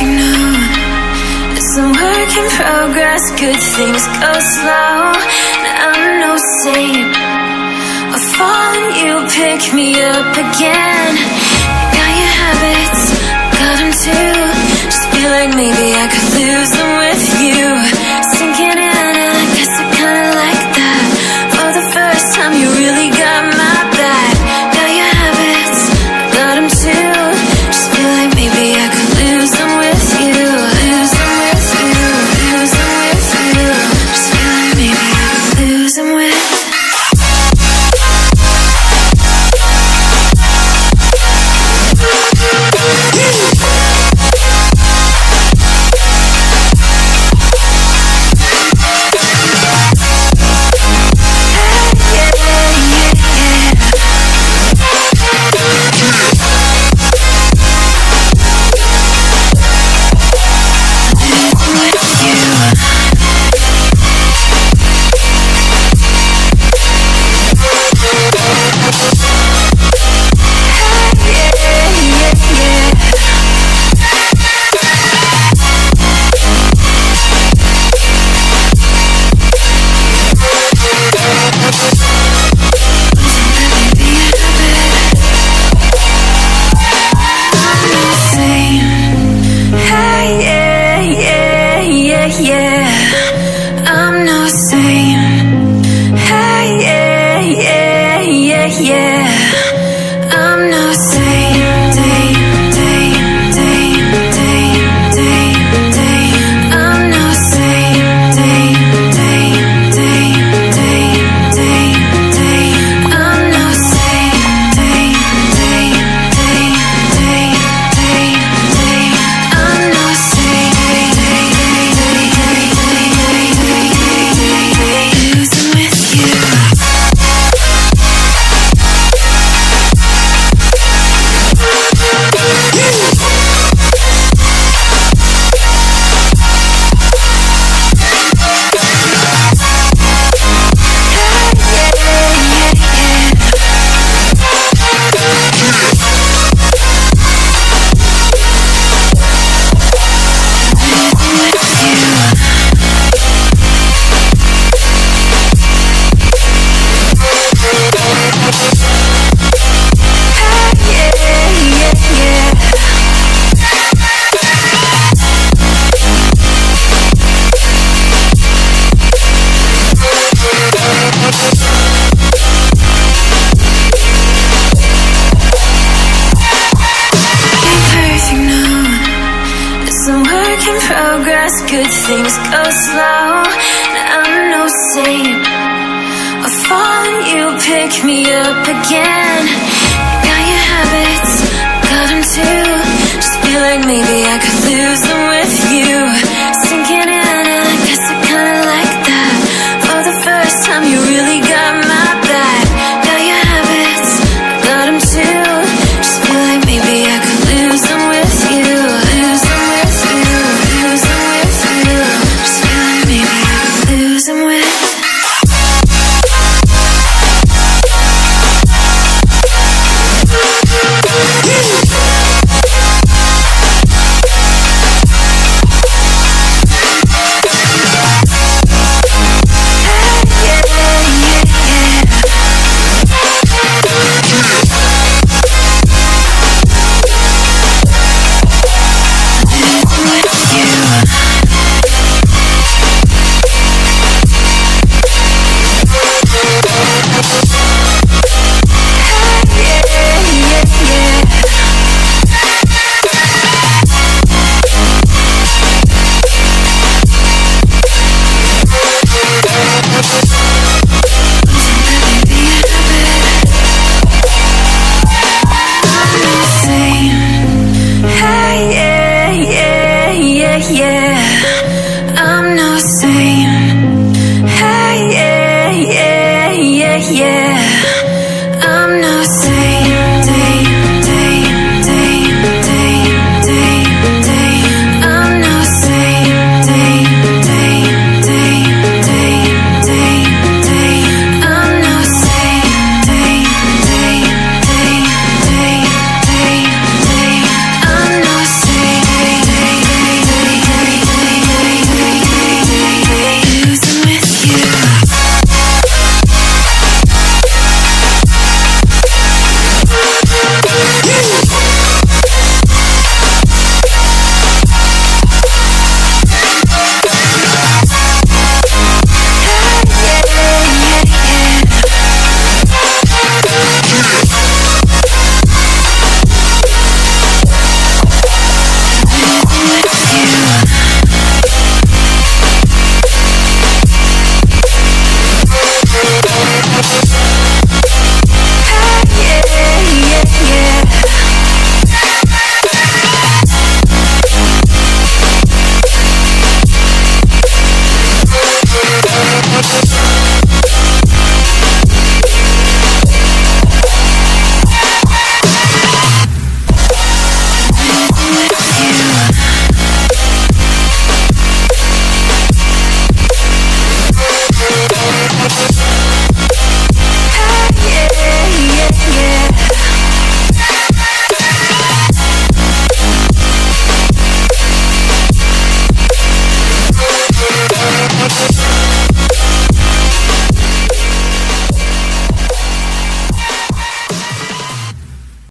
perfect noon. It's a work in progress. Good things go slow. And I'm no saint. I fall and you pick me up again. Got your habits, got them too. Just feel like maybe I could lose them with you. Sinking in and I guess I kinda like that. For the first time you really got my back. Got your habits, got them too. Just feel like maybe I could lose them with you. Lose them with you, lose them with you. Just feel like maybe I could lose them with you. Yeah, I'm no saint. Hey, yeah, yeah, yeah, yeah. I'm no saint. I'm no saint. I'm no saint. I'm no saint. Losing with you. In progress, good things go slow. And I'm no saint. I fall and you pick me up again. Got your habits, got them too. Just feel like maybe I could lose them with you.